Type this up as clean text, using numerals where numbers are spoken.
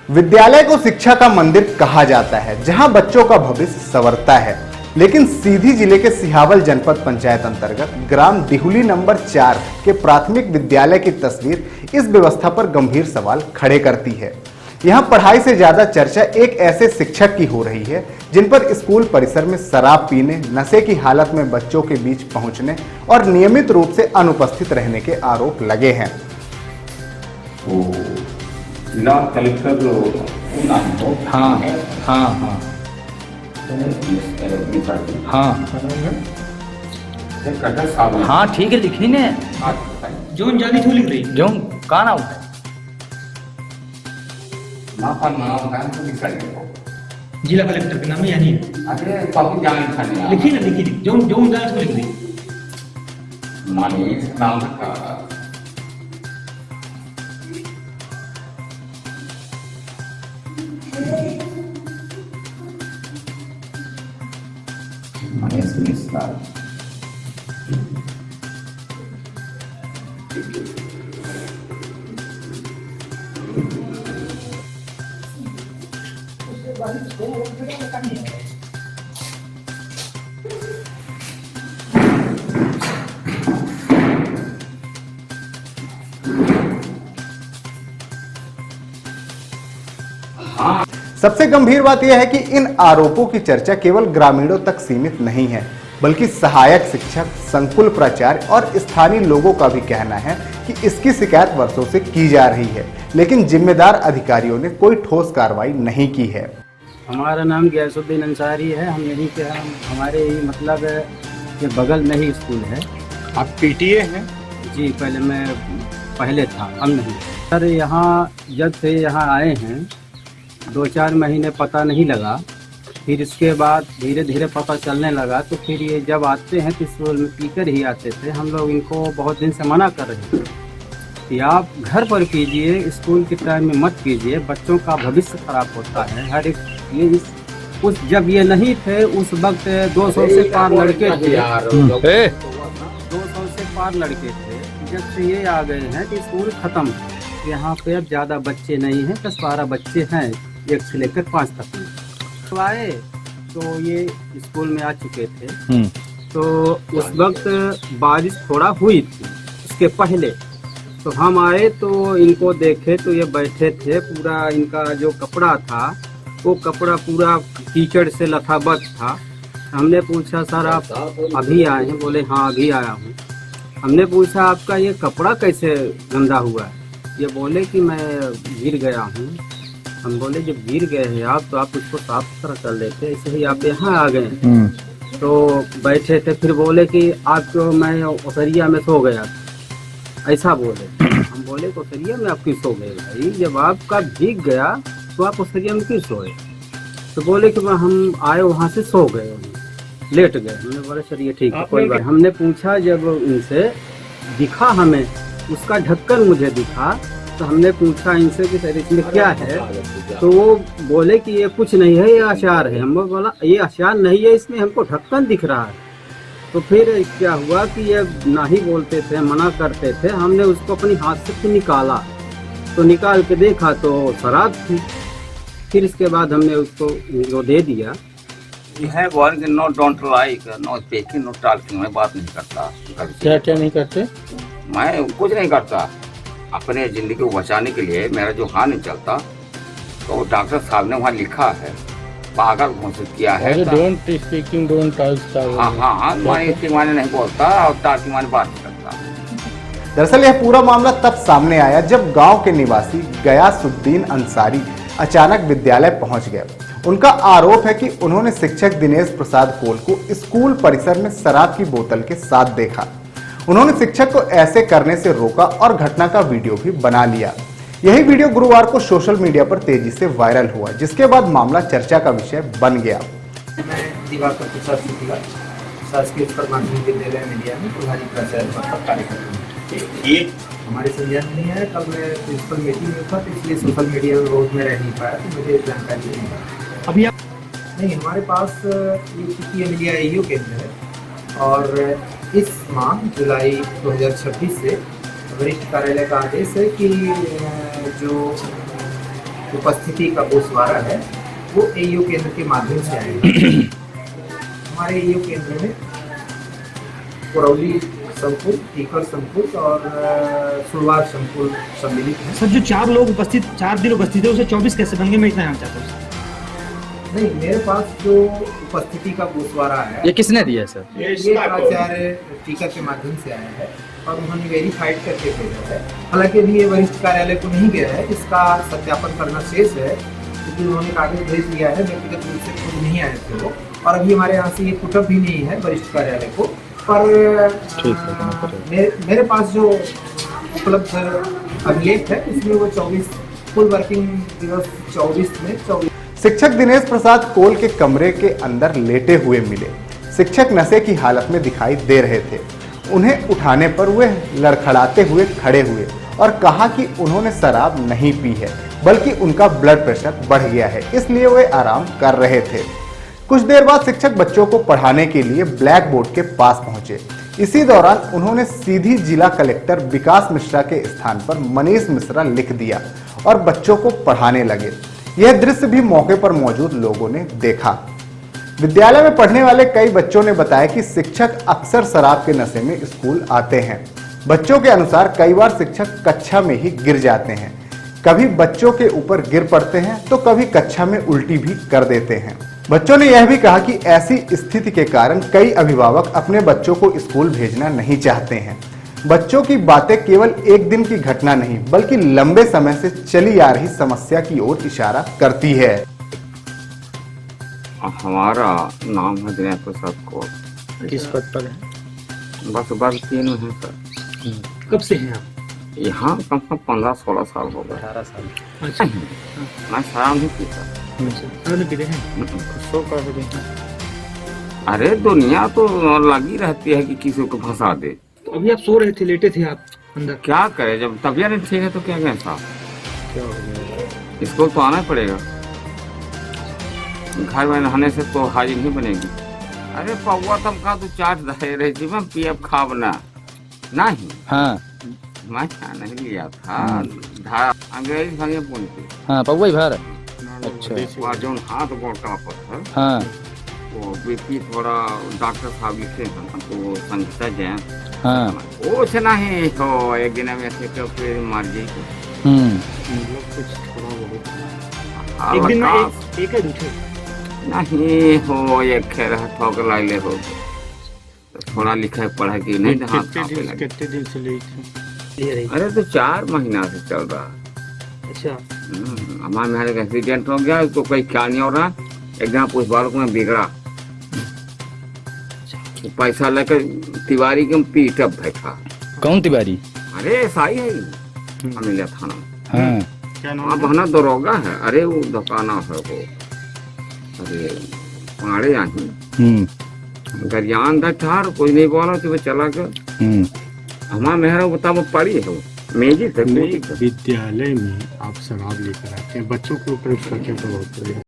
विद्यालय को शिक्षा का मंदिर कहा जाता है, जहां बच्चों का भविष्य संवरता है। लेकिन सीधी जिले के सिहावल जनपद पंचायत अंतर्गत ग्राम दिहुली नंबर 4 के प्राथमिक विद्यालय की तस्वीर इस व्यवस्था पर गंभीर सवाल खड़े करती है। यहां पढ़ाई से ज्यादा चर्चा एक ऐसे शिक्षक की हो रही है जिन पर स्कूल परिसर में शराब पीने, नशे की हालत में बच्चों के बीच पहुंचने और नियमित रूप से अनुपस्थित रहने के आरोप लगे हैं। जिला कलेक्टर हाँ हाँ हाँ हाँ हाँ ठीक है, लिखी ने जोन जानी थी लिख रही जोन कहाँ ना उठा जिला कलेक्टर के नाम है यानी लिखी ना लिखी जोन जोन जानी थी लिख रही मानिए नाम सबसे गंभीर बात यह है कि इन आरोपों की चर्चा केवल ग्रामीणों तक सीमित नहीं है, बल्कि सहायक शिक्षक, संकुल प्राचार्य और स्थानीय लोगों का भी कहना है कि इसकी शिकायत वर्षों से की जा रही है, लेकिन जिम्मेदार अधिकारियों ने कोई ठोस कार्रवाई नहीं की है। हमारा नाम गयासुद्दीन अंसारी है। हम यहीं के हैं। हमारे ही मतलब ये बगल में ही स्कूल है। आप पीटीए हैं? जी, पहले था, अब नहीं। सर यहाँ जब से यहाँ आए हैं 2-4 महीने पता नहीं लगा, फिर इसके बाद धीरे धीरे पता चलने लगा। तो फिर ये जब आते हैं तो स्कूल में पीकर ही आते थे। हम लोग इनको बहुत दिन से मना कर रहे थे कि आप घर पर कीजिए, स्कूल के टाइम में मत कीजिए, बच्चों का भविष्य खराब होता है। हर एक ये जब ये नहीं थे उस वक्त 200 से पार लड़के थे। 200 से पार लड़के थे। जब से ये आ गए हैं कि स्कूल खत्म, यहाँ पे अब ज़्यादा बच्चे नहीं हैं, 10-12 बच्चे हैं, 1 से लेकर 5 तक में। तो आए तो ये स्कूल में आ चुके थे। तो उस वक्त बारिश थोड़ा हुई थी उसके पहले। तो हम आए तो इनको देखे तो ये बैठे थे, पूरा इनका जो कपड़ा था वो कपड़ा पूरा कीचड़ से लथाबथ था। हमने पूछा सर आप अभी आए हैं? बोले हाँ अभी आया हूँ। हमने पूछा आपका ये कपड़ा कैसे गंदा हुआ है? ये बोले कि मैं गिर गया हूँ। हम बोले जब गिर गए हैं आप तो आप उसको साफ सुथरा कर लेते, ऐसे ही आप यहाँ आ गए। तो बैठे थे, फिर बोले कि आपको मैं ओसरिया में सो गया, ऐसा बोले। हम बोले ओसरिया में आप क्यों सो गए भाई? जब आपका भीग गया तो आप ओसरिया में क्यों सोए? तो बोले कि हम आए वहाँ से सो गए, लेट गए। हमने बोला सर ये ठीक है, कोई बात। हमने पूछा जब उनसे, दिखा हमें उसका ढक्कन मुझे दिखा, तो हमने पूछा इनसे कि सर इसमें क्या है? तो वो बोले कि ये कुछ नहीं है, ये आचार है। हमने बोला ये आचार नहीं है, इसमें हमको ढक्कन दिख रहा है। तो फिर क्या हुआ कि ये ना ही बोलते थे, मना करते थे। हमने उसको अपनी हाथ से निकाला, तो निकाल के देखा तो शराब थी। फिर इसके बाद हमने उसको वो दे दिया। No don't like, no speaking, no talking. मैं बात नहीं करता। क्या क्या नहीं करते? मैं कुछ नहीं करता। अपने जिंदगी को बचाने के लिए मेरा जो हाथ नहीं चलता, तो डॉक्टर साहब ने वहाँ लिखा है, पागल घोषित किया है। Don't speaking, don't talk. हाँ, मैं इसके माने नहीं बोलता और तार के माने बात नहीं करता। दरअसल यह पूरा मामला तब सामने आया जब गांव के निवासी गयासुद्दीन अंसारी अचानक विद्यालय पहुंच गए। उनका आरोप है कि उन्होंने शिक्षक दिनेश प्रसाद कोल को स्कूल परिसर में शराब की बोतल के साथ देखा। उन्होंने शिक्षक को ऐसे करने से रोका और घटना का वीडियो भी बना लिया। यही वीडियो गुरुवार को सोशल मीडिया पर तेजी से वायरल हुआ, जिसके बाद मामला चर्चा का विषय बन गया। मैं दिवाकर प्रसाद शुक्ला, शासकीय उच्चतर माध्यमिक विद्यालय मीडिया में प्रभारी प्राचार्य पद पर कार्य करता हूँ। ये हमारे संज्ञान में नहीं है। कल मैं प्रिंसिपल मीटिंग में था, तो इसलिए सोशल मीडिया में बहुत में रह नहीं पाया, तो मुझे जानकारी नहीं है। अभी आप नहीं, हमारे पास ये मीडिया एयू केंद्र है और इस माह जुलाई 2026 से वरिष्ठ कार्यालय का आदेश है कि जो उपस्थिति का गोशवारा है वो एईओ केंद्र के माध्यम से आएगा। हमारे एईओ केंद्र में करौली संकुल, टीकर संकुल और सुरवार संकुल सम्मिलित है। सर जो 4 लोग उपस्थित 4 दिन उपस्थित है उसे 24 कैसे बन गए, मैं इतना जानना चाहता हूँ। नहीं, मेरे पास जो उपस्थिति का गोशवारा है ये किसने दिया है सर? ये प्राचार्य टीका के माध्यम से आया है और उन्होंने वेरीफाइड करके भेजा है। हालांकि अभी ये वरिष्ठ कार्यालय को नहीं गया है, इसका सत्यापन करना शेष है क्योंकि उन्होंने कागज भेज दिया है, व्यक्तिगत रूप से खुद नहीं आए थे वो, और अभी हमारे यहाँ से ये पुटअप भी नहीं है वरिष्ठ कार्यालय को। पर मेरे पास जो उपलब्ध अभिलेख है उसमें वो 24 कुल वर्किंग दिवस 24 में 24। शिक्षक दिनेश प्रसाद कोल के कमरे के अंदर लेटे हुए मिले। शिक्षक नशे की हालत में दिखाई दे रहे थे। उन्हें उठाने पर वे लड़खड़ाते हुए खड़े हुए और कहा कि उन्होंने शराब नहीं पी है, बल्कि उनका ब्लड प्रेशर बढ़ गया है, इसलिए वे आराम कर रहे थे। कुछ देर बाद शिक्षक बच्चों को पढ़ाने के लिए ब्लैक बोर्ड के पास पहुंचे। इसी दौरान उन्होंने सीधी जिला कलेक्टर विकास मिश्रा के स्थान पर मनीष मिश्रा लिख दिया और बच्चों को पढ़ाने लगे। यह दृश्य भी मौके पर मौजूद लोगों ने देखा। विद्यालय में पढ़ने वाले कई बच्चों ने बताया कि शिक्षक अक्सर शराब के नशे में स्कूल आते हैं। बच्चों के अनुसार कई बार शिक्षक कक्षा में ही गिर जाते हैं, कभी बच्चों के ऊपर गिर पड़ते हैं तो कभी कक्षा में उल्टी भी कर देते हैं। बच्चों ने यह भी कहा कि ऐसी स्थिति के कारण कई अभिभावक अपने बच्चों को स्कूल भेजना नहीं चाहते हैं। बच्चों की बातें केवल एक दिन की घटना नहीं, बल्कि लंबे समय से चली आ रही समस्या की ओर इशारा करती है। हमारा नाम है दिनेश प्रसाद कोल। किस पद पर है? बस वर्ग 3 में है सर। कब से हैं आप? यहाँ कम से कम 15-16 साल हो गए। 18 साल। अच्छा, मैं शराब नहीं पीता। शराब नहीं पीते हैं? सो कर रहे हैं। अरे दुनिया तो लगी रहती है कि किसी को फंसा दे। तो अभी आप सो रहे थे, लेटे थे आप अंदर। क्या करे, जब तबीयत नहीं ठीक है तो क्या करें साहब, क्या हो गया? इसको तो आना पड़ेगा। घर में नहाने से तो हाजिर नहीं बनेगी। अरे पौवा तम का तू चाट दे रहे जीवन पीएफ खावना नहीं। हाँ मैं क्या नहीं लिया था, धारा अंग्रेजी भागे पुण्य हाँ पौवा ही भर। अच्छा वहाँ जो हाथ बोलता पत्थर हाँ वो बीपी थोड़ा डॉक्टर साहब लिखे हैं तो वो संगीता जैन हाँ कुछ नहीं हो, एक दिन में ऐसे तो फिर मर जाए। एक दिन में एक है दूसरे नहीं हो, एक खेर ठोक लाइले हो तो थोड़ा लिखा पढ़ा कि नहीं हाथ कांपने लगे। कितने दिन से लेते? अरे तो 4 महीना से चल रहा। अच्छा, हमारे मेरे का एक्सीडेंट हो गया तो कोई क्या नहीं हो रहा। एक दिन पुलिस वालों को मैं बिगड़ा, पैसा लेकर तिवारी के पीट बैठा। कौन तिवारी? अरे ऐसा ही है अमिलिया थाना। हाँ क्या नाम? हाँ बहना दरोगा है। अरे वो दुकाना है वो, अरे पाड़े आई गरियान दा ठार कोई नहीं बोला तो वो चला गया। हमारा मेहरा बता वो पड़ी है वो मेजी तक। विद्यालय में आप शराब लेकर आते हैं, बच्चों के ऊपर उसका क्या प्रभाव पड़ेगा?